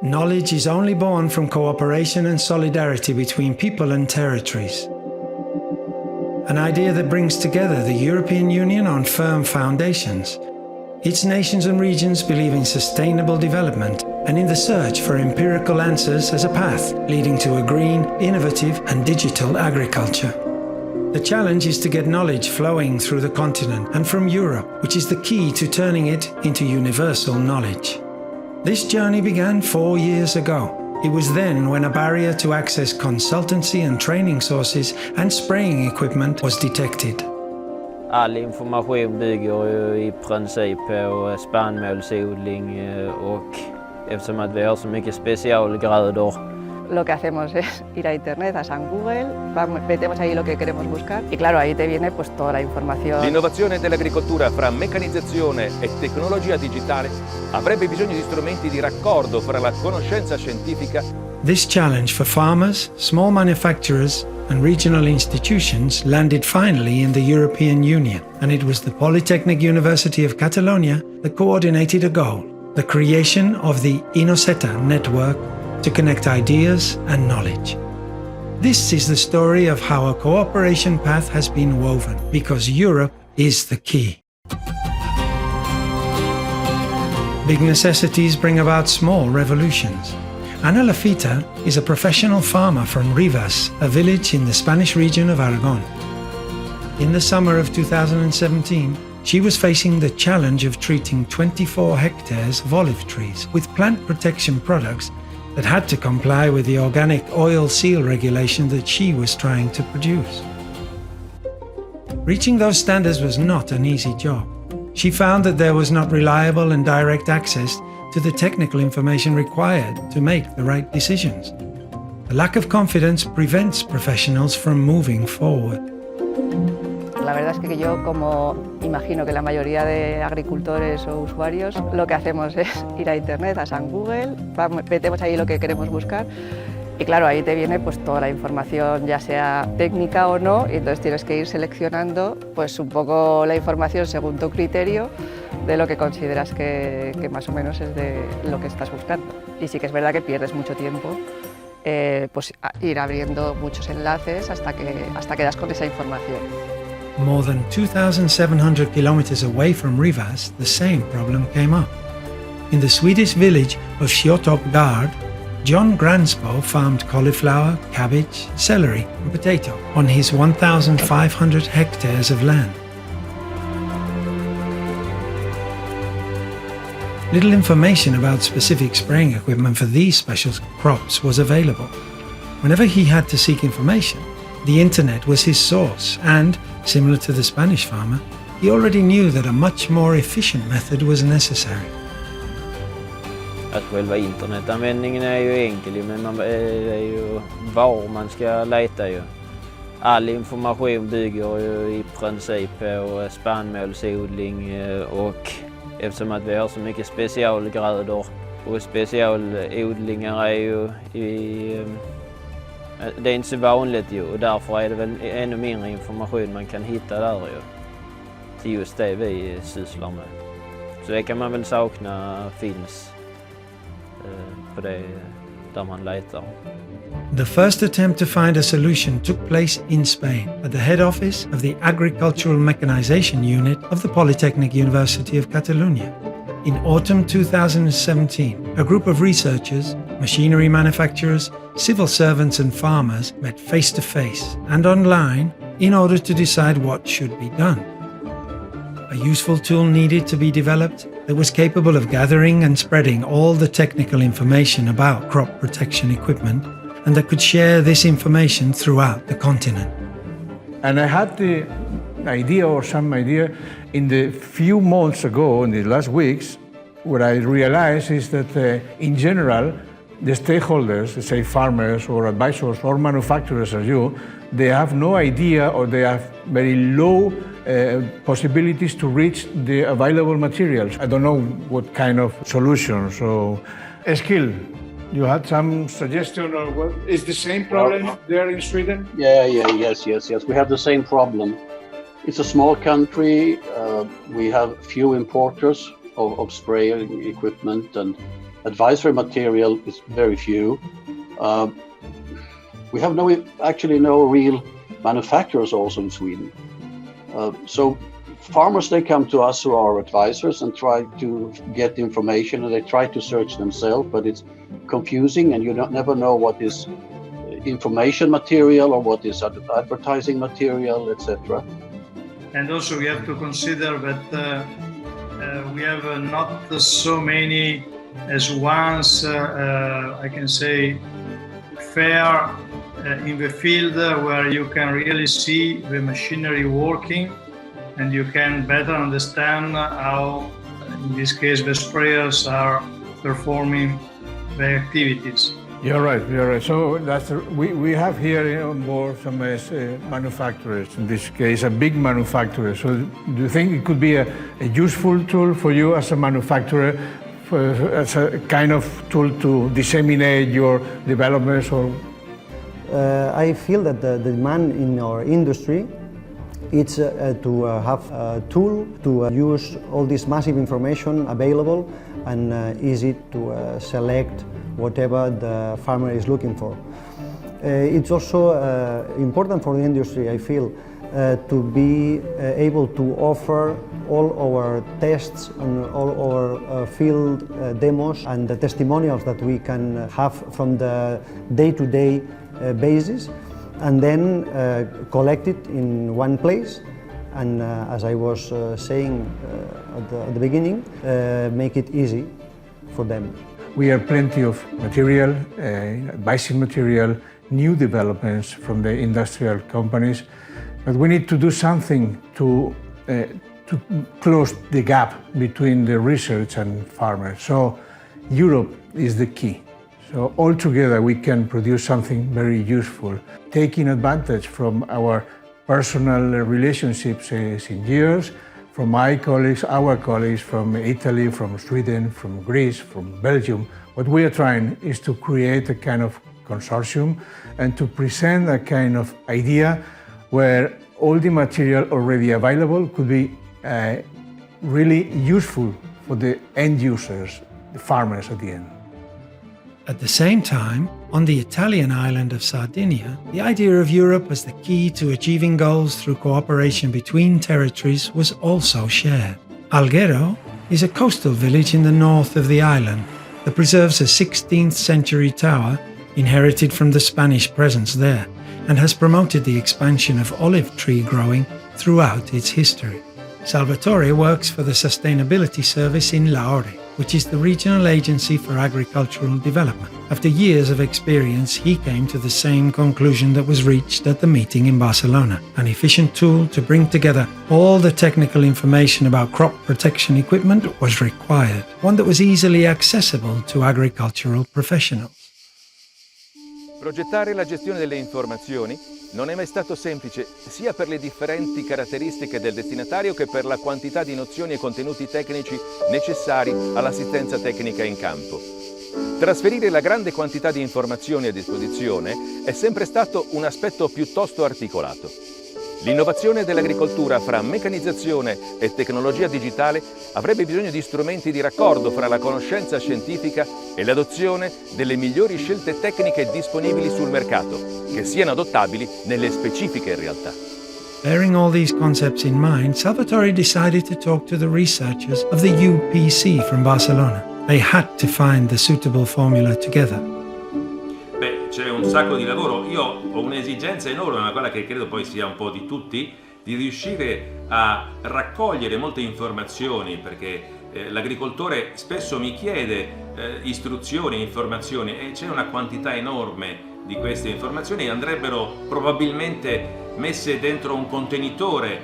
Knowledge is only born from cooperation and solidarity between people and territories. An idea that brings together the European Union on firm foundations. Its nations and regions believe in sustainable development and in the search for empirical answers as a path leading to a green, innovative and digital agriculture. The challenge is to get knowledge flowing through the continent and from Europe, which is the key to turning it into universal knowledge. This journey began 4 years ago. It was then when a barrier to access consultancy and training sources and spraying equipment was detected. All information bygger ju i princip på spannmålsodling och eftersom att vi har så mycket specialgrödor. Lo que hacemos es ir a internet, a San Google, metemos ahí lo que queremos buscar y claro, ahí te viene pues toda la información. L'innovazione dell'agricoltura fra meccanizzazione e tecnologia digitale avrebbe bisogno di strumenti di raccordo fra la conoscenza scientifica. This challenge for farmers, small manufacturers and regional institutions landed finally in the European Union, and it was the Polytechnic University of Catalonia that coordinated a goal, the creation of the INNOSETA network to connect ideas and knowledge. This is the story of how a cooperation path has been woven, because Europe is the key. Big necessities bring about small revolutions. Ana Lafita is a professional farmer from Rivas, a village in the Spanish region of Aragon. In the summer of 2017, she was facing the challenge of treating 24 hectares of olive trees with plant protection products that had to comply with the organic oil seal regulation that she was trying to produce. Reaching those standards was not an easy job. She found that there was not reliable and direct access to the technical information required to make the right decisions. The lack of confidence prevents professionals from moving forward. La verdad es que yo, como imagino que la mayoría de agricultores o usuarios, lo que hacemos es ir a internet, a San Google, metemos ahí lo que queremos buscar y claro, ahí te viene pues toda la información, ya sea técnica o no, y entonces tienes que ir seleccionando pues un poco la información según tu criterio de lo que consideras que más o menos es de lo que estás buscando. Y sí que es verdad que pierdes mucho tiempo pues ir abriendo muchos enlaces hasta que das con esa información. More than 2,700 kilometers away from Rivas, the same problem came up. In the Swedish village of Sjötorp, John Gransbo farmed cauliflower, cabbage, celery and potato on his 1,500 hectares of land. Little information about specific spraying equipment for these special crops was available. Whenever he had to seek information, the internet was his source and, similar to the Spanish farmer, he already knew that a much more efficient method was necessary. Att själva internetanvändningen är ju enkel, men det är ju var man ska leta ju. All information bygger ju i princip på spannmålsodling och eftersom att vi har så mycket specialgrödor och specialodlingar är ju det är inte så vanligt ju och därför är det väl ännu mindre information man kan hitta där ju till just det vi sysslar med. Så det kan man väl sakna finns på det där man letar. The first attempt to find a solution took place in Spain at the head office of the Agricultural Mechanization Unit of the Polytechnic University of Catalonia. In autumn 2017, a group of researchers, machinery manufacturers, civil servants and farmers met face to face and online in order to decide what should be done. A useful tool needed to be developed that was capable of gathering and spreading all the technical information about crop protection equipment and that could share this information throughout the continent. And I had the idea or some idea in the few months ago, in the last weeks, what I realized is that in general, the stakeholders, say farmers or advisors or manufacturers as you, they have no idea or they have very low possibilities to reach the available materials. I don't know what kind of solutions. So, Eskil, you had some suggestion or what? Is the same problem there in Sweden? Yes. We have the same problem. It's a small country. We have few importers of sprayer equipment, and advisory material is very few. We have actually no real manufacturers also in Sweden. So farmers, they come to us who are advisors and try to get information, and they try to search themselves, but it's confusing, and you never know what is information material or what is advertising material, etc. And also we have to consider that we have not so many as once, I can say, fair in the field where you can really see the machinery working, and you can better understand how, in this case, the sprayers are performing the activities. You're right. So we have here on board some manufacturers, in this case a big manufacturer. So do you think it could be a useful tool for you as a manufacturer, as a kind of tool to disseminate your developments? Or I feel that the demand in our industry is to have a tool to use all this massive information available and easy to select whatever the farmer is looking for. It's also important for the industry, I feel, to be able to offer all our tests and all our field demos and the testimonials that we can have from the day-to-day basis, and then collect it in one place, and as I was saying at the beginning, make it easy for them. we have plenty of material, advising material, new developments from the industrial companies, but we need to do something to close the gap between the research and farmers. So Europe is the key. So all together we can produce something very useful, taking advantage from our personal relationships in years, from my colleagues, our colleagues from Italy, from Sweden, from Greece, from Belgium. What we are trying is to create a kind of consortium and to present a kind of idea where all the material already available could be really useful for the end users, the farmers at the end. At the same time, on the Italian island of Sardinia, the idea of Europe as the key to achieving goals through cooperation between territories was also shared. Alghero is a coastal village in the north of the island that preserves a 16th century tower inherited from the Spanish presence there, and has promoted the expansion of olive tree growing throughout its history. Salvatore works for the Sustainability Service in Lahore, which is the regional agency for agricultural development. After years of experience, he came to the same conclusion that was reached at the meeting in Barcelona: an efficient tool to bring together all the technical information about crop protection equipment was required, one that was easily accessible to agricultural professionals. Progettare la gestione delle informazioni non è mai stato semplice, sia per le differenti caratteristiche del destinatario che per la quantità di nozioni e contenuti tecnici necessari all'assistenza tecnica in campo. Trasferire la grande quantità di informazioni a disposizione è sempre stato un aspetto piuttosto articolato. L'innovazione dell'agricoltura fra meccanizzazione e tecnologia digitale avrebbe bisogno di strumenti di raccordo fra la conoscenza scientifica e l'adozione delle migliori scelte tecniche disponibili sul mercato, che siano adottabili nelle specifiche realtà. Bearing all these concepts in mind, Salvatore decided to talk to the researchers of the UPC from Barcelona. They had to find the suitable formula together. C'è un sacco di lavoro. Io ho un'esigenza enorme, ma quella che credo poi sia un po' di tutti, di riuscire a raccogliere molte informazioni, perché l'agricoltore spesso mi chiede istruzioni, informazioni, e c'è una quantità enorme di queste informazioni e andrebbero probabilmente messe dentro un contenitore,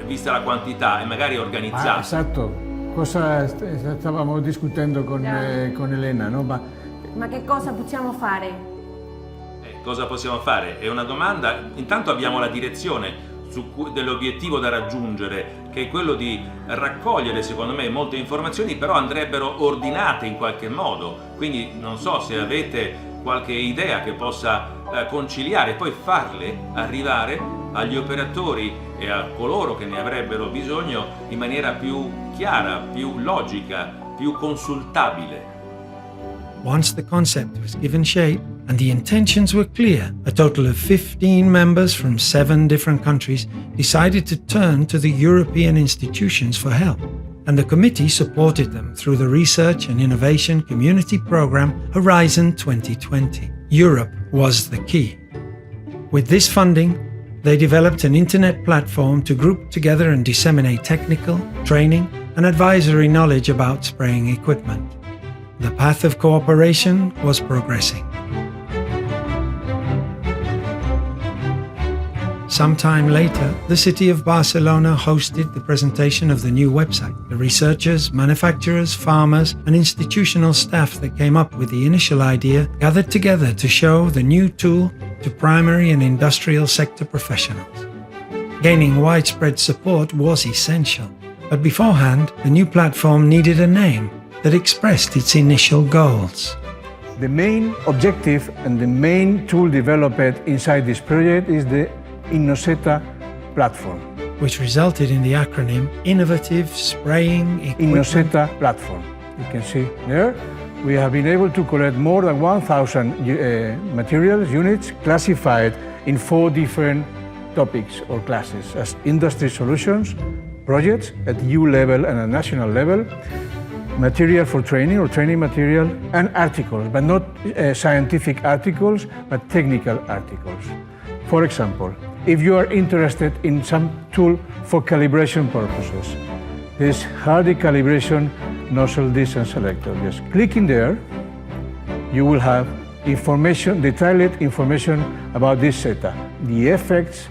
vista la quantità, e magari organizzate. Esatto, cosa stavamo discutendo con Elena, no? Ma che cosa possiamo fare? Cosa possiamo fare? È una domanda. Intanto abbiamo la direzione dell'obiettivo da raggiungere, che è quello di raccogliere, secondo me, molte informazioni, però andrebbero ordinate in qualche modo. Quindi non so se avete qualche idea che possa conciliare e poi farle arrivare agli operatori e a coloro che ne avrebbero bisogno in maniera più chiara, più logica, più consultabile. Once the concept was given shape and the intentions were clear, a total of 15 members from 7 different countries decided to turn to the European institutions for help. And the committee supported them through the Research and Innovation Community Programme Horizon 2020. Europe was the key. With this funding, they developed an internet platform to group together and disseminate technical, training, and advisory knowledge about spraying equipment. The path of cooperation was progressing. Sometime later, the city of Barcelona hosted the presentation of the new website. The researchers, manufacturers, farmers, and institutional staff that came up with the initial idea gathered together to show the new tool to primary and industrial sector professionals. Gaining widespread support was essential, but beforehand, the new platform needed a name that expressed its initial goals. The main objective and the main tool developed inside this project is the INNOSETA platform, which resulted in the acronym Innovative Spraying Equipment. INNOSETA platform. You can see there, we have been able to collect more than 1,000 materials, units, classified in 4 different topics or classes as industry solutions, projects at EU level and at national level, material for training or training material, and articles, but not scientific articles, but technical articles. For example, if you are interested in some tool for calibration purposes, this hardy calibration nozzle distance selector, just clicking there, you will have information, detailed information about this SETA, the effects,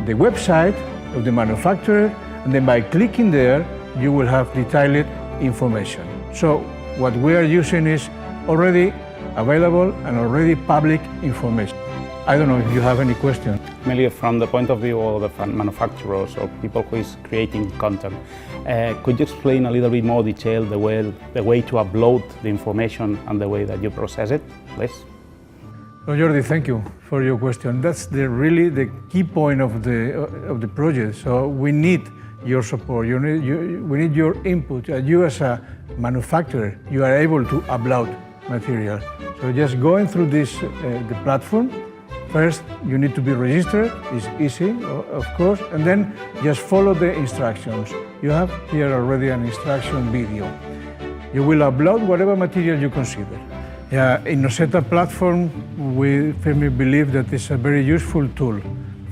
the website of the manufacturer, and then by clicking there, you will have detailed information. So what we are using is already available and already public information. I don't know if you have any questions. Mainly from the point of view of the manufacturers or people who is creating content, could you explain a little bit more detail the way to upload the information and the way that you process it, please? So Jordi, thank you for your question. That's really the key point of the project. So we need your support. We need your input. You as a manufacturer, you are able to upload material. So just going through this the platform. First, you need to be registered, it's easy, of course, and then just follow the instructions. You have here already an instruction video. You will upload whatever material you consider. INNOSETA platform, we firmly believe that it's a very useful tool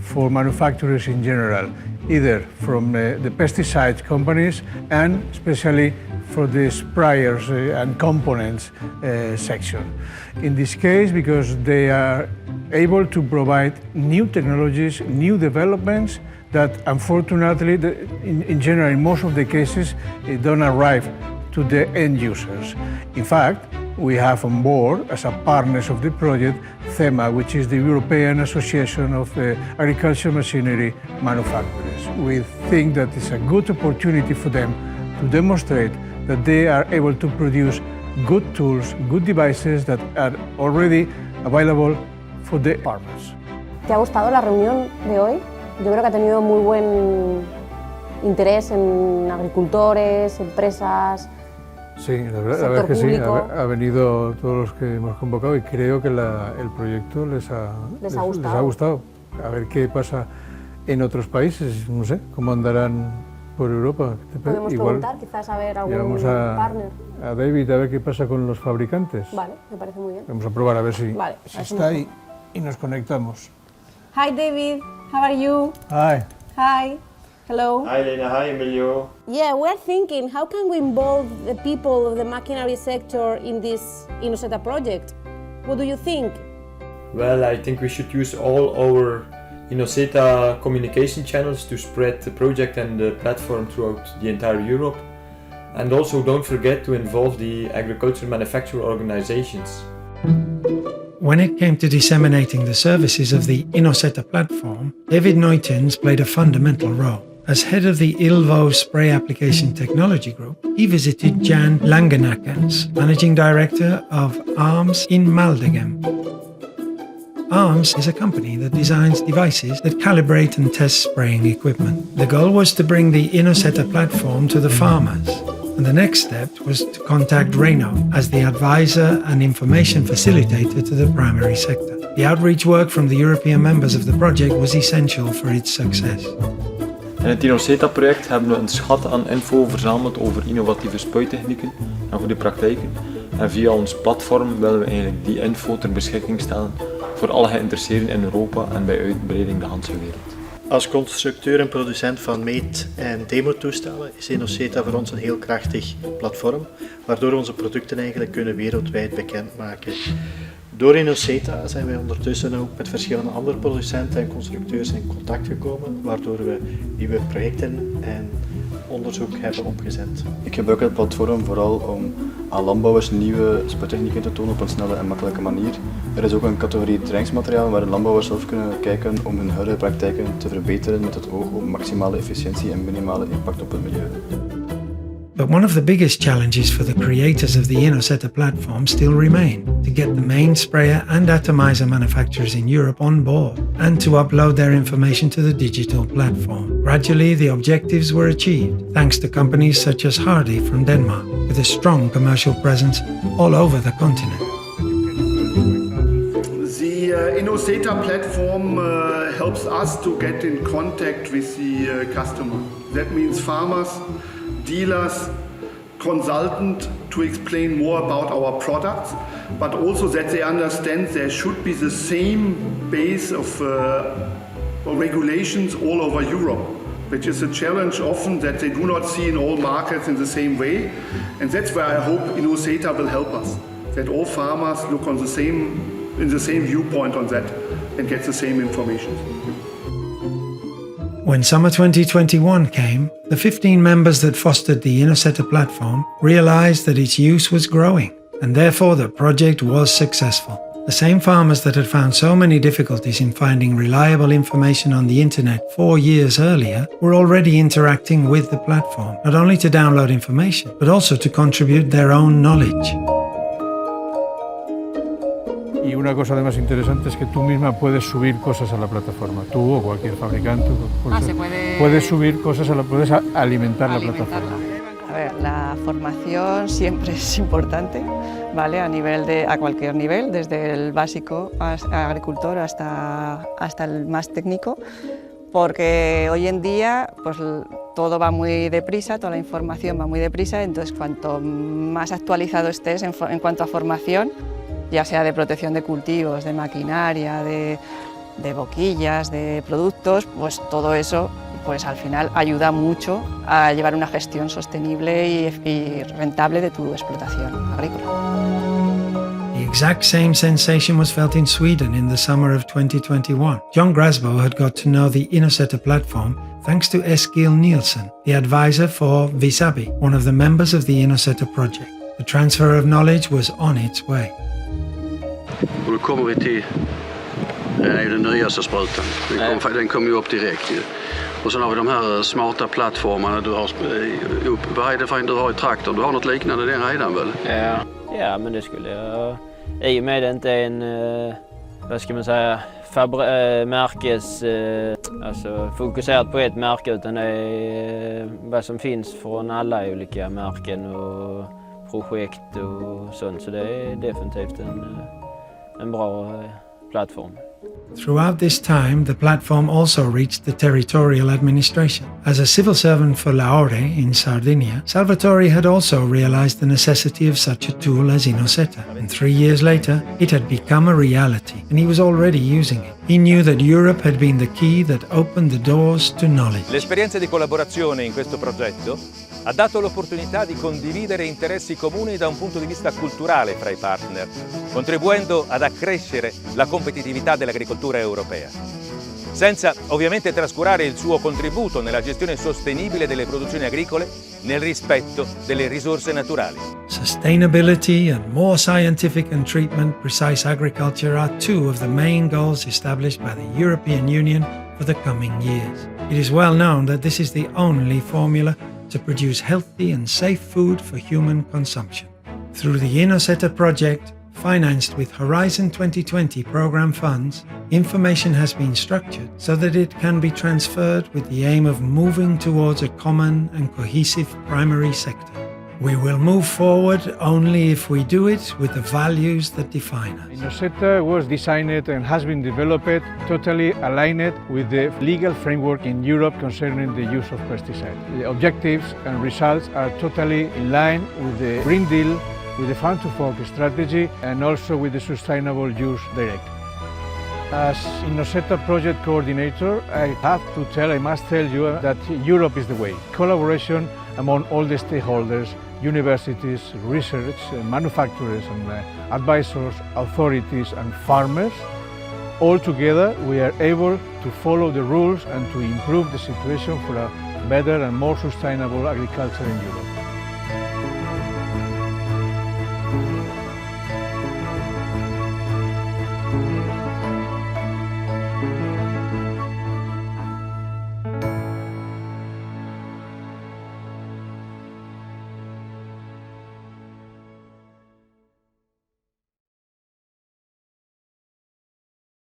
for manufacturers in general, either from the pesticide companies and especially for the sprayers and components section. In this case, because they are able to provide new technologies, new developments that unfortunately, in general, in most of the cases, don't arrive to the end users. In fact, we have on board, as a partners of the project, THEMA, which is the European Association of Agricultural Machinery Manufacturers. We think that it's a good opportunity for them to demonstrate that they are able to produce good tools, good devices that are already available for the farmers. ¿Te ha gustado la reunión de hoy? Yo creo que ha tenido muy buen interés en agricultores, empresas. Sí, la verdad es que sí, ha venido todos los que hemos convocado y creo que el proyecto les ha gustado. A ver qué pasa en otros países, no sé, cómo andarán por Europa. Podemos preguntar, quizás a ver algún partner. A David, a ver qué pasa con los fabricantes. Vale, me parece muy bien. Vamos a probar a ver si está ahí y nos conectamos. Hi David, how are you? Hi. Hi. Hello. Hi Elena, hi Emilio. Yeah, we're thinking, how can we involve the people of the machinery sector in this INNOSETA project? What do you think? Well, I think we should use all our INNOSETA communication channels to spread the project and the platform throughout the entire Europe. And also don't forget to involve the agricultural manufacturer organizations. When it came to disseminating the services of the INNOSETA platform, David Neutens played a fundamental role. As head of the ILVO Spray Application Technology Group, he visited Jan Langenakens, Managing Director of ARMS in Maldegem. ARMS is a company that designs devices that calibrate and test spraying equipment. The goal was to bring the INNOSETA platform to the farmers, and the next step was to contact Reino as the advisor and information facilitator to the primary sector. The outreach work from the European members of the project was essential for its success. In het INNOSETA-project hebben we een schat aan info verzameld over innovatieve spuittechnieken en goede praktijken. En via ons platform willen we eigenlijk die info ter beschikking stellen voor alle geïnteresseerden in Europa en bij uitbreiding de hele wereld. Als constructeur en producent van meet- en demotoestellen is INNOSETA voor ons een heel krachtig platform, waardoor we onze producten eigenlijk kunnen wereldwijd bekendmaken. Door INNOSETA zijn wij ondertussen ook met verschillende andere producenten en constructeurs in contact gekomen, waardoor we nieuwe projecten en onderzoek hebben opgezet. Ik gebruik het platform vooral om aan landbouwers nieuwe spuittechnieken te tonen op een snelle en makkelijke manier. Er is ook een categorie trainingsmateriaal waar de landbouwers zelf kunnen kijken om hun huidige praktijken te verbeteren met het oog op maximale efficiëntie en minimale impact op het milieu. But one of the biggest challenges for the creators of the INNOSETA platform still remain: to get the main sprayer and atomizer manufacturers in Europe on board and to upload their information to the digital platform. Gradually, the objectives were achieved thanks to companies such as Hardy from Denmark, with a strong commercial presence all over the continent. The INNOSETA platform helps us to get in contact with the customer. That means farmers, dealers, consultant, to explain more about our products, but also that they understand there should be the same base of regulations all over Europe, which is a challenge often that they do not see in all markets in the same way. And that's where I hope INNOSETA will help us, that all farmers look on in the same viewpoint on that and get the same information. When summer 2021 came, the 15 members that fostered the INNOSETA platform realized that its use was growing, and therefore the project was successful. The same farmers that had found so many difficulties in finding reliable information on the internet 4 years earlier were already interacting with the platform, not only to download information, but also to contribute their own knowledge. Y una cosa además interesante es que tú misma puedes subir cosas a la plataforma, tú o cualquier fabricante. Puedes subir cosas, puedes alimentar la plataforma. A ver, la formación siempre es importante, ¿vale? A cualquier nivel, desde el básico agricultor hasta el más técnico, porque hoy en día pues, todo va muy deprisa, toda la información va muy deprisa, entonces cuanto más actualizado estés en cuanto a formación, ya sea de protección de cultivos, de maquinaria, de boquillas, de productos, pues todo eso pues al final ayuda mucho a llevar una gestión sostenible y rentable de tu explotación agrícola. The exact same sensation was felt in Sweden in the summer of 2021. John Grasbo had got to know the INNOSETA platform thanks to Eskil Nielsen, the advisor for Visabi, one of the members of the INNOSETA project. The transfer of knowledge was on its way. Och då kommer vi till den nyaste sprutan. Den kommer ju upp direkt. Och sen har vi de här smarta plattformarna du har vad är det för en du har i traktorn? Du har något liknande där redan väl? Ja, men det skulle jag. I och med det inte är en, vad ska man säga, alltså fokuserat på ett märke, utan det är vad som finns från alla olika märken och projekt och sånt. Så det är definitivt en bra plattform. Throughout this time, the platform also reached the territorial administration. As a civil servant for Lahore in Sardinia, Salvatore had also realized the necessity of such a tool as INNOSETA, and 3 years later, it had become a reality, and he was already using it. He knew that Europe had been the key that opened the doors to knowledge. L'esperienza di collaborazione in questo progetto ha dato l'opportunità di condividere interessi comuni da un punto di vista culturale fra i partner, contribuendo ad accrescere la competitività dell'agricoltura europea, senza ovviamente trascurare il suo contributo nella gestione sostenibile delle produzioni agricole nel rispetto delle risorse naturali. Sustainability and more scientific and treatment precise agriculture are two of the main goals established by the European Union for the coming years. It is well known that this is the only formula to produce healthy and safe food for human consumption. Through the INNOSETA project, financed with Horizon 2020 program funds, information has been structured so that it can be transferred with the aim of moving towards a common and cohesive primary sector. We will move forward only if we do it with the values that define us. INNOSETA was designed and has been developed totally aligned with the legal framework in Europe concerning the use of pesticides. The objectives and results are totally in line with the Green Deal, with the Farm to Fork strategy, and also with the Sustainable Use Directive. As INNOSETA project coordinator, I must tell you that Europe is the way. Collaboration among all the stakeholders, universities, research, manufacturers and advisors, authorities and farmers. All together we are able to follow the rules and to improve the situation for a better and more sustainable agriculture in Europe.